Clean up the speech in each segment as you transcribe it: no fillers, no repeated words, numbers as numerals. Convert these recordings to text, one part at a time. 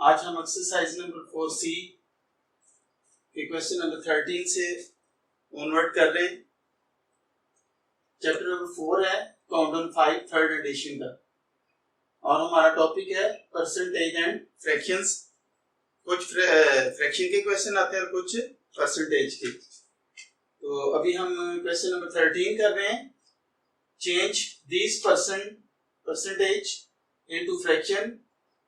आज हम exercise number 4C के क्वेश्चन नंबर 13 से ऑनवर्ड कर रहे हैं। चैप्टर नंबर 4 है काउंट 5 थर्ड एडिशन का और हमारा टॉपिक है परसेंटेज एंड फ्रैक्शंस। कुछ फ्रैक्शन के क्वेश्चन आते हैं और कुछ परसेंटेज के। तो अभी हम क्वेश्चन नंबर 13 कर रहे हैं। Change this percentage into fraction.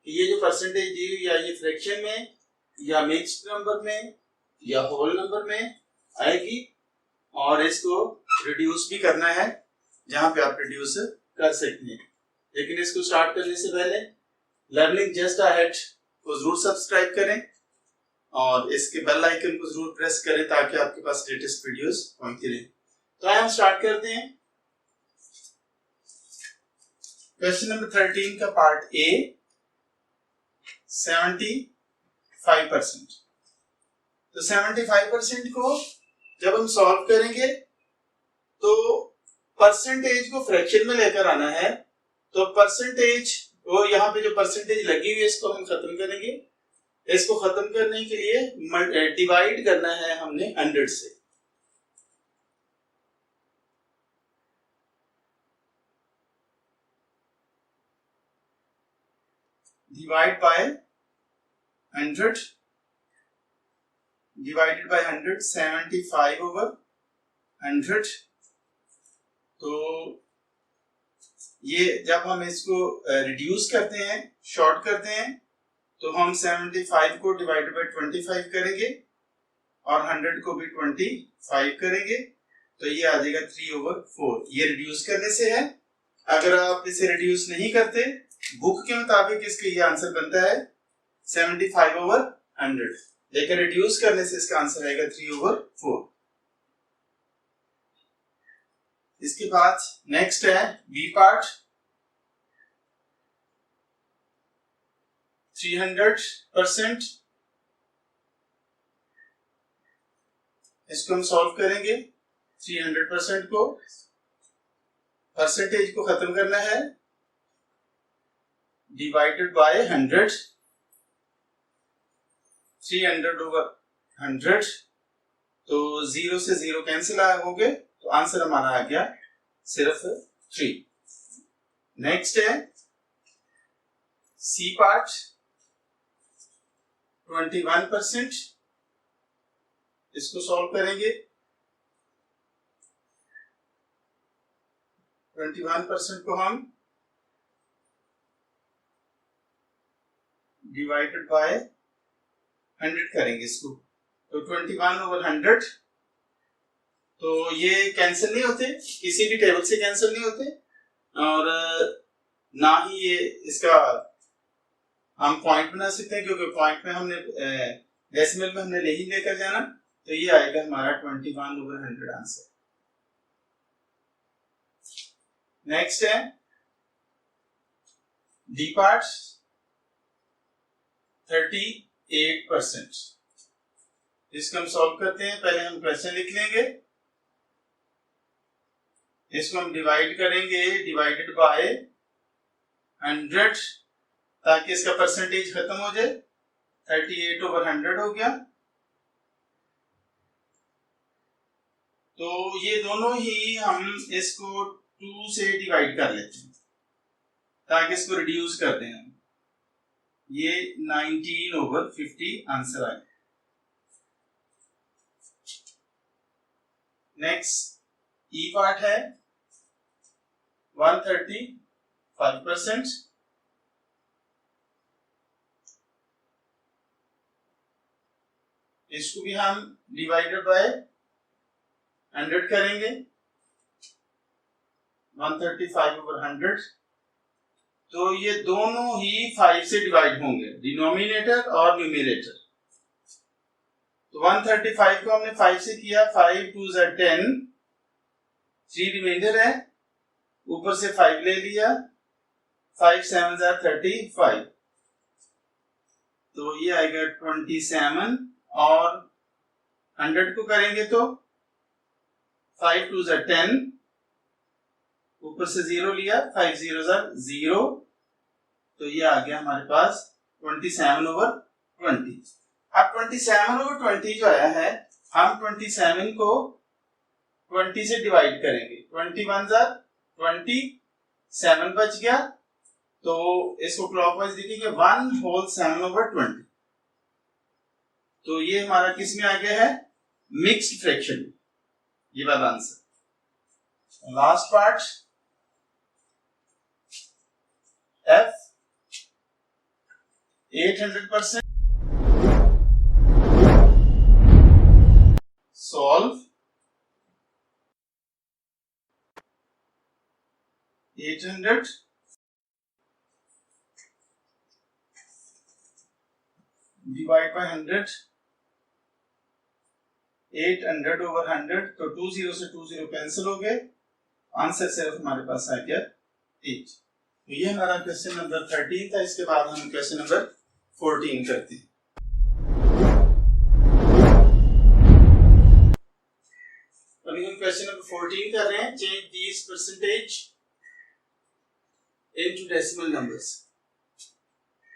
ये जो परसेंटेज दी हुई है ये फ्रैक्शन में या मिक्स्ड नंबर में या होल नंबर में आएगी और इसको रिड्यूस भी करना है जहां पे आप रिड्यूस कर सकते हैं। लेकिन इसको स्टार्ट करने से पहले लर्निंग जस्ट अहेड को जरूर सब्सक्राइब करें और इसके बेल आइकन को जरूर प्रेस करें ताकि आपके पास लेटेस्ट वीडियोस पहुंचती रहे। तो आइए हम स्टार्ट करते हैं। क्वेश्चन नंबर 13 का पार्ट ए 75%। तो 75% को जब हम सॉल्व करेंगे तो परसेंटेज को फ्रैक्शन में लेकर आना है। तो परसेंटेज वो यहाँ पे जो परसेंटेज लगी हुई है इसको हम खत्म करेंगे। इसको खत्म करने के लिए डिवाइड करना है हमने 100 से। Divide by 100 divided by 100 75 over 100। तो ये जब हम इसको रिड्यूस करते हैं शॉर्ट करते हैं तो हम 75 को डिवाइड बाय 25 करेंगे और 100 को भी 25 करेंगे तो ये आ जाएगा 3/4। ये रिड्यूस करने से है। अगर आप इसे रिड्यूस नहीं करते बुक के मुताबिक इसका ये आंसर बनता है 75/100, लेकिन रिड्यूस करने से इसका आंसर आएगा 3/4। इसके बाद नेक्स्ट है बी पार्ट 300%। इसको हम सॉल्व करेंगे। 300% को परसेंटेज को खत्म करना है डिवाइडेड बाय 100। 300/100 तो 0 से 0 कैंसिल हो गए तो आंसर हमारा आ गया सिर्फ 3। नेक्स्ट है सी पार्ट 21%। इसको सॉल्व करेंगे। 21% को हम डिवाइडेड बाय 100 करेंगे इसको। तो 21/100 तो ये कैंसिल नहीं होते, किसी भी टेबल से कैंसिल नहीं होते और ना ही ये इसका हम पॉइंट बना सकते हैं क्योंकि पॉइंट में हमने डेसिमल में हमने नहीं लेकर जाना। तो ये आएगा हमारा 21/100 आंसर। नेक्स्ट है डी पार्ट 38%। इसको हम सॉल्व करते हैं। पहले हम क्वेश्चन लिख लेंगे। इसको हम डिवाइड करेंगे डिवाइडेड बाय 100 ताकि इसका परसेंटेज खत्म हो जाए। 38/100 हो गया। तो ये दोनों ही हम इसको 2 से डिवाइड कर लेते हैं ताकि इसको रिड्यूस कर दें हम। ये 19/50 आंसर आए। नेक्स्ट ई पार्ट है 135%। इसको भी हम डिवाइडेड बाय 100 करेंगे। 135/100 तो ये दोनों ही 5 से डिवाइड होंगे, डिनोमिनेटर और न्यूमरेटर। तो 135 को हमने 5 से किया। 5 2 = 10, 3 रिमाइंडर है, ऊपर से 5 ले लिया। 5 7 = 35 तो ये आएगा 27 और 100 को करेंगे तो 5 2 = 10, ऊपर से 0 लिया। 5 0 = 0 तो ये आ गया हमारे पास 27/20। अब 27/20 जो आया है, हम 27 को 20 से डिवाइड करेंगे। 21 जार 20, 7 बच गया, तो इसको क्लॉकवाइज लिखेंगे 1/7/20। तो ये हमारा किस में आ गया है, मिक्स्ड फ्रैक्शन। ये वाला answer. Last part F 800%। Solve 800 divide by 100, 800/100, तो 2 0 से 2 0 कैंसिल हो गए। आंसर सिर्फ हमारे पास आ गया 8। तो ये हमारा क्वेश्चन नंबर 13 था। इसके बाद हम क्वेश्चन नंबर 14 करते हैं। अभी हम क्वेश्चन नंबर 14 कर रहे हैं। चेंज दीस परसेंटेज इनटू डेसिमल नंबर्स।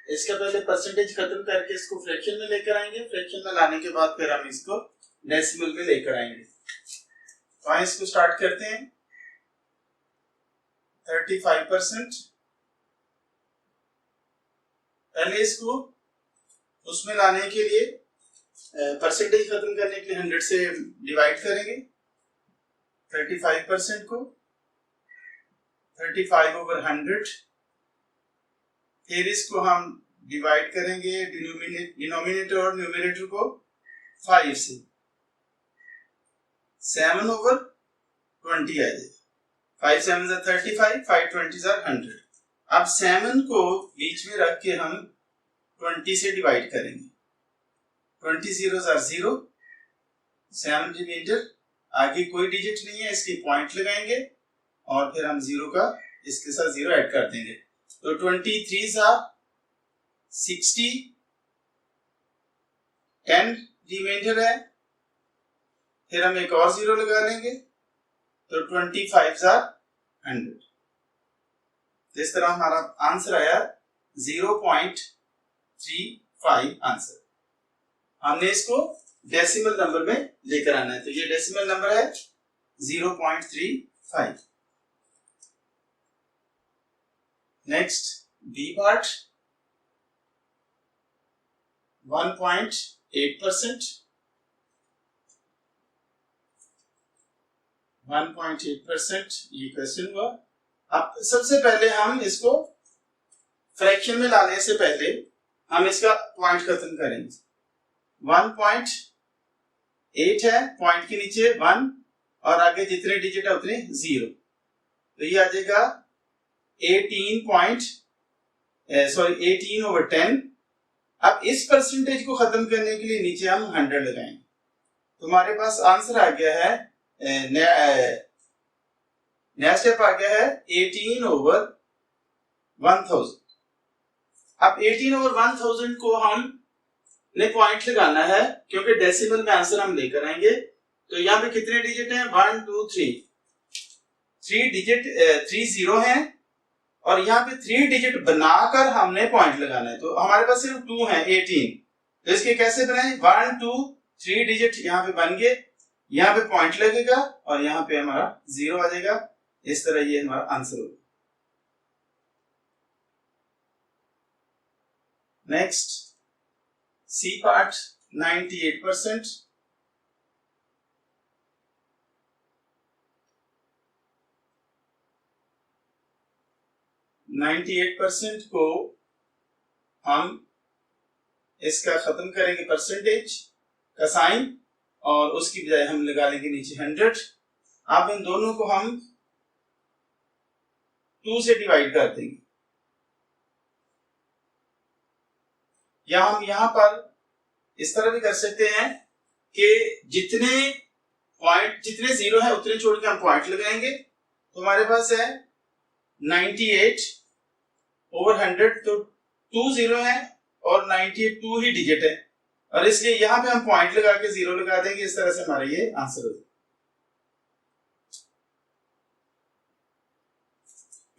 इसका पहले परसेंटेज खत्म करके इसको फ्रैक्शन में लेकर आएंगे। फ्रैक्शन में लाने के बाद फिर हम इसको डेसिमल में लेकर आएंगे। तो आइए इसको स्टार्ट करते हैं। 35%। पहले इसको उसमें लाने के लिए परसेंटेज खत्म करने के लिए 100 से डिवाइड करेंगे। 35% को 35/100। फिर इसको हम डिवाइड करेंगे डिनोमिनेटर और न्यूमरेटर को 5 से। 7/20 आ जाएगा। 5 7 35, 5 20 100। अब 7 को बीच में रख के हम 20 से डिवाइड करेंगे। 20 0 0, 7 रिमाइंडर, आगे कोई डिजिट नहीं है, इसकी पॉइंट लगाएंगे और फिर हम 0 का इसके साथ 0 ऐड कर देंगे। तो 23 60, 10 रिमाइंडर है, फिर हम एक और 0 लगा लेंगे, तो 25 100। इस तरह हमारा आंसर आया 0.35 आंसर। हमने इसको डेसिमल नंबर में लेकर आना है, तो ये डेसिमल नंबर है 0.35। Next B part 1.8%। 1.8% ये क्वेश्चन हुआ। अब सबसे पहले हम इसको फ्रैक्शन में लाने से पहले हम इसका पॉइंट खत्म करेंगे। 1.8 है, पॉइंट के नीचे 1 और आगे जितने डिजिट है उतने 0, तो ये आ जाएगा 18/10। अब इस परसेंटेज को खत्म करने के लिए नीचे हम 100 लगाएंगे, तो हमारे पास आंसर आ गया है, नया स्टेप आ गया है 18/1000। अब 18/1000 को हम ने पॉइंट लगाना है, क्योंकि डेसिमल में आंसर हम लेकर आएंगे। तो यहाँ पे कितने डिजिट हैं, 1 2 3, 3 डिजिट 3 0 हैं, और यहाँ पे 3 डिजिट बनाकर हमने पॉइंट लगाना है। तो हमारे पास सिर्फ 2 है 18, तो इसके कैसे बनाएं, 1 2 3 डिजिट यहाँ पे बन गए, यहाँ पे पॉइंट लगेगा और यहाँ पे हमारा 0 आ जाएगा। इस तरह ये हमारा आंसर होगा। Next C part 98%। 98% को हम इसका खत्म करेंगे परसेंटेज का साइन, और उसकी बजाय हम लगा लेंगे नीचे 100। अब इन दोनों को हम 2 से डिवाइड कर देंगे, या हम यहां पर इस तरह भी कर सकते हैं कि जितने 0 है उतने छोड़ के हम पॉइंट लगाएंगे। तो हमारे पास है 98/100, तो 2 0 है और 98 2 ही डिजिट है, और इसलिए यहां पे हम पॉइंट लगा के 0 लगा देंगे। इस तरह से हमारा ये आंसर हो जाएगा।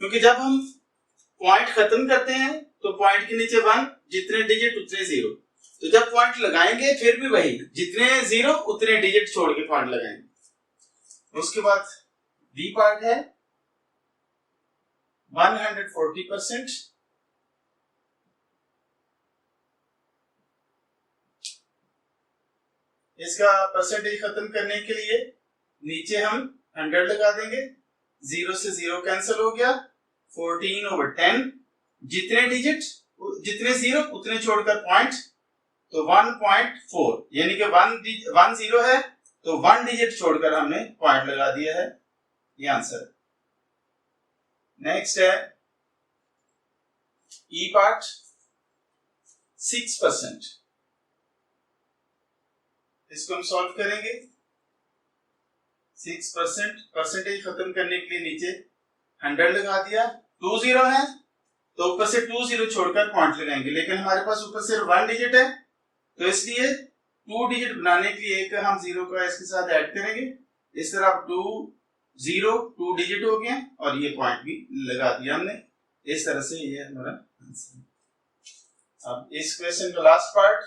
क्योंकि जब हम पॉइंट खत्म करते हैं तो पॉइंट के नीचे 1, जितने डिजिट उतने 0। तो जब पॉइंट लगाएंगे फिर भी वही, जितने 0 उतने डिजिट छोड़ के पॉइंट लगाएंगे। उसके बाद बी पार्ट है 140%। इसका परसेंटेज खत्म करने के लिए नीचे हम 100 लगा देंगे, 0 से 0 कैंसिल हो गया, 14/10, जितने डिजिट जितने 0 उतने छोड़कर पॉइंट, तो 1.4, यानी कि 1 0 है तो 1 डिजिट छोड़कर हमने पॉइंट लगा दिया है, ये आंसर। नेक्स्ट है ई पार्ट 6%। इसको हम सॉल्व करेंगे। 6% परसेंटेज खत्म करने के लिए नीचे 100 लगा दिया, 2 0 है तो ऊपर से 2 0 छोड़कर पॉइंट लगाएंगे, लेकिन हमारे पास ऊपर सिर्फ 1 डिजिट है तो इसलिए 2 डिजिट बनाने के लिए एक हम 0 का इसके साथ ऐड करेंगे। इस तरह 2 0 2 डिजिट हो गए और ये पॉइंट भी लगा दिया हमने। इस तरह से ये हमारा आंसर है। अब इस क्वेश्चन का लास्ट पार्ट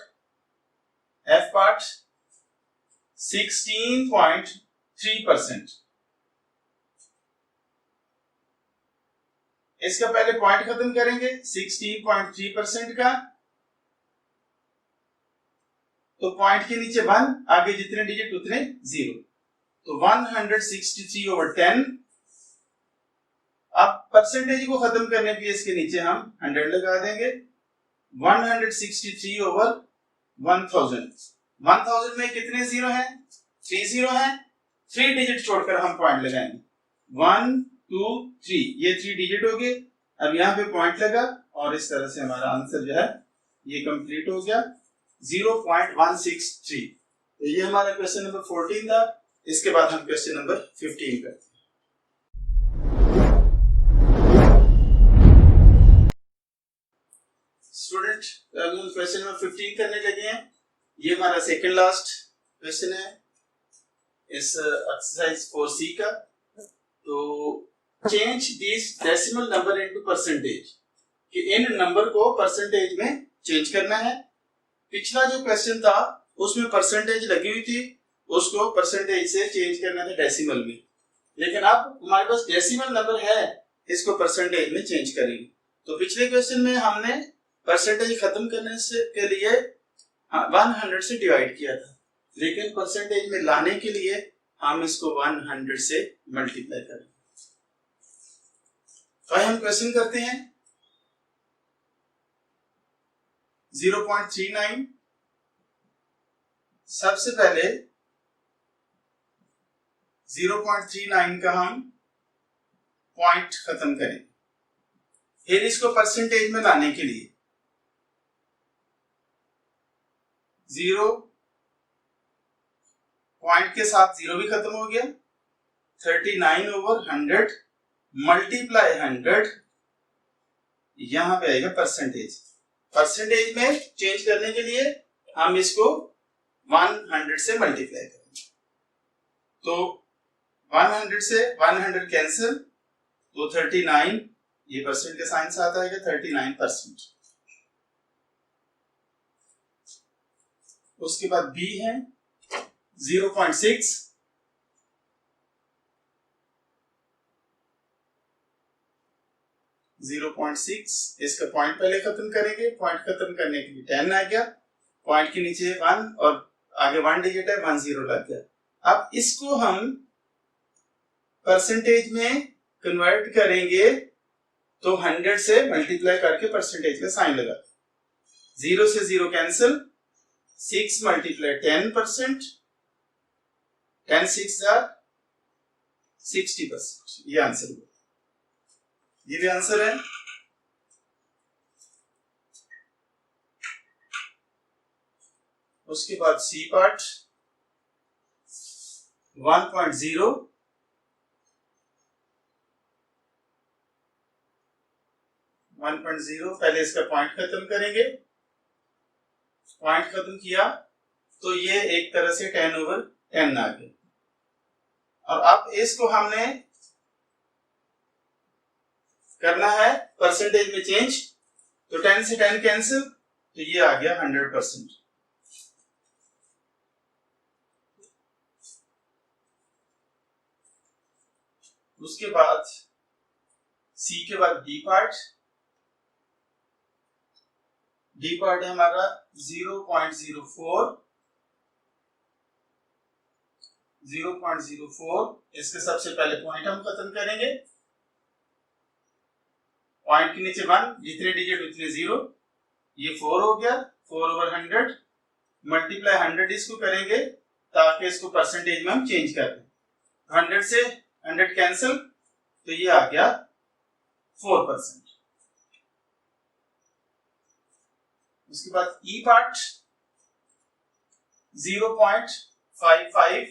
एफ पार्ट 16.3%। इसका पहले पॉइंट खत्म करेंगे 16.3% का, तो पॉइंट के नीचे 1, आगे जितने डिजिट उतने 0, तो 163/10। अब परसेंटेज को खत्म करने के लिए इसके नीचे हम 100 लगा देंगे, 163/1000। 1000 में कितने 0 हैं? 3 0 हैं, 3 डिजिट छोड़कर हम पॉइंट लगाएंगे, 1 2 3, ये 3 डिजिट हो गए। अब यहाँ पे पॉइंट लगा और इस तरह से हमारा आंसर जो है ये कंप्लीट हो गया 0.163। तो ये हमारा क्वेश्चन नंबर 14 था। इसके बाद हम क्वेश्चन नंबर 15 करते हैं। स्टूडेंट हम क्वेश्चन नंबर 15 करने लगे हैं। ये हमारा सेकंड लास्ट क्वेश्चन है इस एक्सरसाइज 4C का। तो change this decimal number into percentage, कि इन नंबर को परसेंटेज में चेंज करना है। पिछला जो क्वेश्चन था उसमें परसेंटेज लगी हुई थी, उसको परसेंटेज से चेंज करना था डेसिमल में, लेकिन अब हमारे पास डेसिमल नंबर है, इसको परसेंटेज में चेंज करेंगे। तो पिछले क्वेश्चन में हमने परसेंटेज खत्म करने से के लिए 100 से डिवाइड किया था, लेकिन परसेंटेज में लाने के लिए हम इसको 100 से मल्टीप्लाई करेंगे। तो हम क्वेश्चन करते हैं 0.39। सबसे पहले 0.39 का हम पॉइंट खत्म करें, फिर इसको परसेंटेज में लाने के लिए 0 पॉइंट के साथ 0 भी खत्म हो गया, 39/100 मल्टीप्लाई 100, यहां पे आएगा परसेंटेज। परसेंटेज में चेंज करने के लिए हम इसको 100 से मल्टीप्लाई करेंगे, तो 100 से 100 कैंसिल, तो 39, ये परसेंट के साइन साथ आएगा 39%। उसके बाद बी है 0.6, इसका पॉइंट पहले खत्म करेंगे। पॉइंट खत्म करने के लिए 10 आ गया, पॉइंट के नीचे 1 और आगे 1 डिजिट है, 1 0 लग गया। अब इसको हम परसेंटेज में कन्वर्ट करेंगे, तो 100 से मल्टीप्लाई करके परसेंटेज का साइन लगा, 0 से 0 कैंसिल, 6 मल्टीप्लाई 10%, 10 6 60%, ये आंसर हुआ। ये भी आंसर है। उसके बाद सी पार्ट 1.0, पहले इसका पॉइंट खत्म करेंगे। पॉइंट खत्म किया तो ये एक तरह से 10/10 आ गया, और अब इसको हमने करना है परसेंटेज में चेंज, तो 10 से 10 कैंसिल, तो ये आ गया 100%। उसके बाद सी के बाद डी पार्ट है हमारा 0.04। इसके सबसे पहले पॉइंट हम खत्म करेंगे। पॉइंट के नीचे 1, जितने डिजिट उतने 0, ये 4 हो गया। 4/100 मल्टीप्लाई 100 इसको करेंगे ताकि इसको परसेंटेज में हम चेंज कर दें। 100 से 100 कैंसिल, तो ये आ गया 4%। उसके बाद ई पार्ट 0.55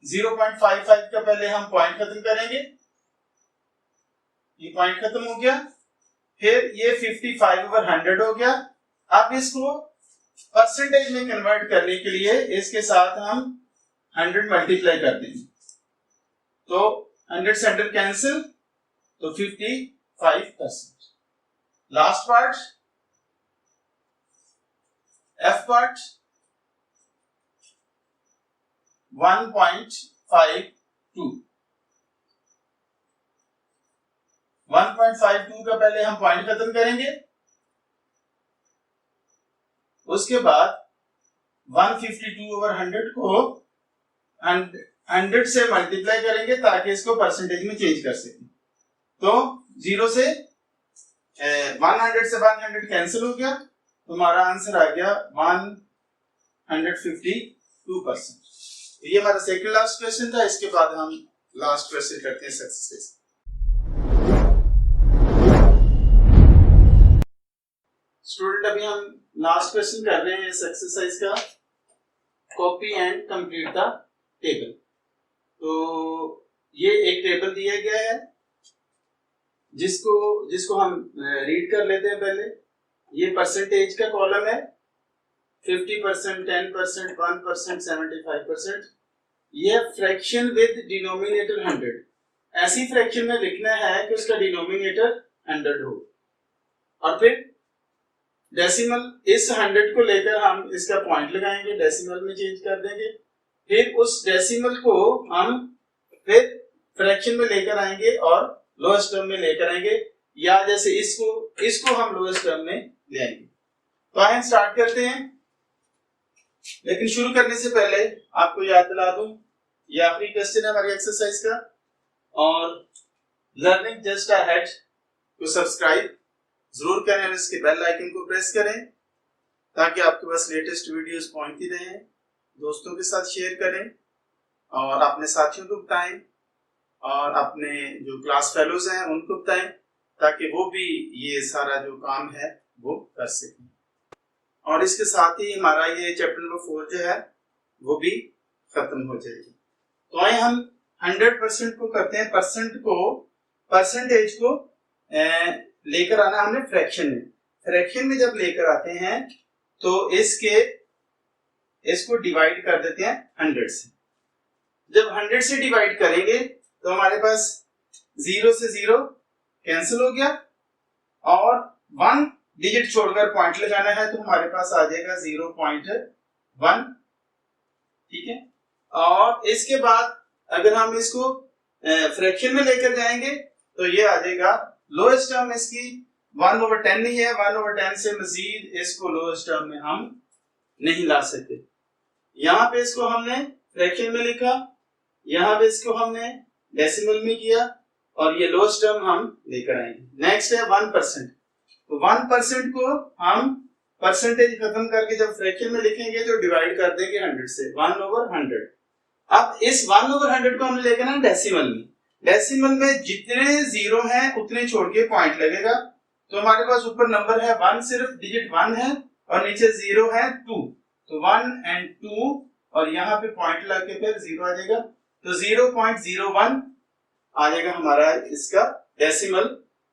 0.55 का पहले हम पॉइंट खत्म करेंगे। ये पॉइंट खत्म हो गया। फिर ये 55/100 हो गया। अब इसको परसेंटेज में कन्वर्ट करने के लिए इसके साथ हम 100 मल्टीप्लाई कर देंगे। तो 100 से 100 कैंसिल, तो 55%। लास्ट पार्ट एफ पार्ट 1.52 का पहले हम पॉइंट खत्म करेंगे। उसके बाद 152/100 को 100 से मल्टीप्लाई करेंगे ताकि इसको परसेंटेज में चेंज कर सकें। तो 100 से 100 कैंसिल हो गया, तो हमारा आंसर आ गया 152%। तो ये हमारा सेकंड लास्ट क्वेश्चन था। इसके बाद हम लास्ट क्वेश्चन करते हैं सक्सेस। स्टूडेंट अभी हम लास्ट क्वेश्चन कर रहे हैं इस एक्सरसाइज का, copy and complete the table. तो ये एक टेबल दिया गया है जिसको हम रीड कर लेते हैं पहले। ये परसेंटेज का कॉलम है, 50%, 10%, 1%, 75%। ये फ्रैक्शन विद डिनोमिनेटर 100। ऐसी फ्रैक्शन में लिखना है कि उसका डिनोमिनेटर 100 हो, और फिर डेसिमल इस 100 को लेकर हम इसका पॉइंट लगाएंगे, डेसिमल में चेंज कर देंगे। फिर उस डेसिमल को हम फिर फ्रैक्शन में लेकर आएंगे और लोएस्ट टर्म में लेकर आएंगे, या जैसे इसको हम लोएस्ट टर्म में ले आएंगे। तो आइए स्टार्ट करते हैं। लेकिन शुरू करने से पहले आपको याद दिला दूं, ये आखिरी क्वेश्चन है हमारी एक्सरसाइज का। और लर्निंग जस्ट अहेड को सब्सक्राइब जरूर करें और इसके बेल आइकन को प्रेस करें ताकि आपके पास लेटेस्ट वीडियोस पहुंचती रहें। दोस्तों के साथ शेयर करें और अपने साथियों को बताएं और अपने जो क्लास फेलोज हैं उनको बताएं ताकि वो भी ये सारा जो काम है वो कर सकें। और इसके साथ ही हमारा ये चैप्टर नंबर 4 जो है वो भी खत्म हो जाएगी। तो आइए हम 100% को करते हैं। परसेंटेज को लेकर आना हमने फ्रैक्शन में। फ्रैक्शन में जब लेकर आते हैं तो इसको डिवाइड कर देते हैं 100 से। जब 100 से डिवाइड करेंगे तो हमारे पास 0 से 0 कैंसिल हो गया और 1 डिजिट छोड़कर पॉइंट लगाना है तो हमारे पास आ जाएगा 0.1। ठीक है। और इसके बाद अगर हम इसको फ्रैक्शन में लेकर जाएंगे तो ये आ जाएगा लोएस्ट टर्म इसकी 1/10 नहीं है। 1/10 से मजीद इसको लोएस्ट टर्म में हम नहीं ला सकते। यहाँ पे इसको हमने फ्रैक्शन में लिखा, यहाँ पे इसको हमने डेसिमल में किया और ये लोएस्ट टर्म हम लेकर आएंगे। नेक्स्ट है 1%। तो 1% को हम परसेंटेज खत्म करके जब फ्रैक्शन में लिखेंगे तो डिवाइड कर देंगे 100 से, 1/100। अब इस 1/100 को हमने लेकर ना डेसिमल में। डेसिमल में जितने 0 हैं उतने छोड़ के पॉइंट लगेगा। तो हमारे पास ऊपर नंबर है 1, सिर्फ डिजिट 1 है और नीचे 0 है 2। तो 1 और 2 और यहाँ पे पॉइंट लग के फिर 0 आ जाएगा। तो 0.01 आ जाएगा हमारा इसका डेसिमल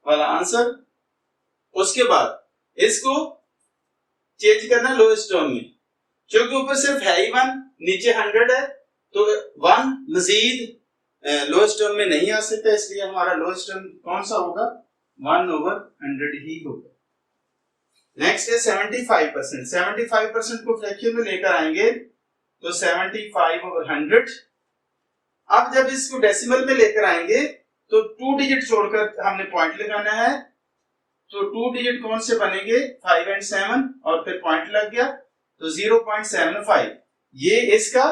वाला आंसर। उसके बाद इसको चेंज करना लोएस्ट टर्म में, क्योंकि ऊपर सिर्फ है ही 1, नीचे 100 है तो 1 मजीद लोएस्ट टर्म में नहीं आ सकता, इसलिए हमारा लोएस्ट टर्म कौन सा होगा, 1/100 ही होगा। नेक्स्ट है 75%। 75% को फ्रैक्शन में लेकर आएंगे तो 75/100। अब जब इसको डेसिमल में लेकर आएंगे तो 2 डिजिट छोड़कर हमने पॉइंट लगाना है। तो 2 डिजिट कौन से बनेंगे, 5 और 7, और फिर पॉइंट लग गया तो 0.75। ये इसका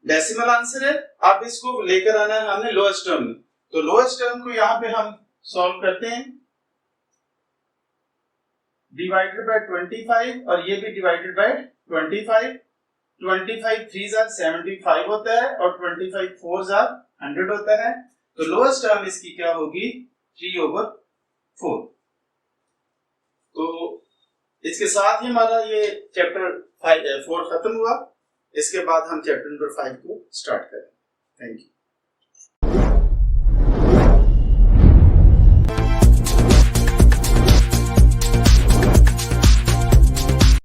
डेसिमल आंसर है। अब इसको लेकर आना है हमने लोएस्ट टर्म में। तो लोएस्ट टर्म को यहां पे हम सॉल्व करते हैं, डिवाइडेड बाय 25 और ये भी डिवाइडेड बाय 25। 25 3 जार 75 होता है और 25 4 जार 100 होता है। तो लोएस्ट टर्म इसकी क्या होगी, 3/4। तो इसके साथ ही हमारा ये चैप्टर 4 खत्म हुआ। इसके बाद हम चैप्टर नंबर 5 को स्टार्ट करें। Thank you.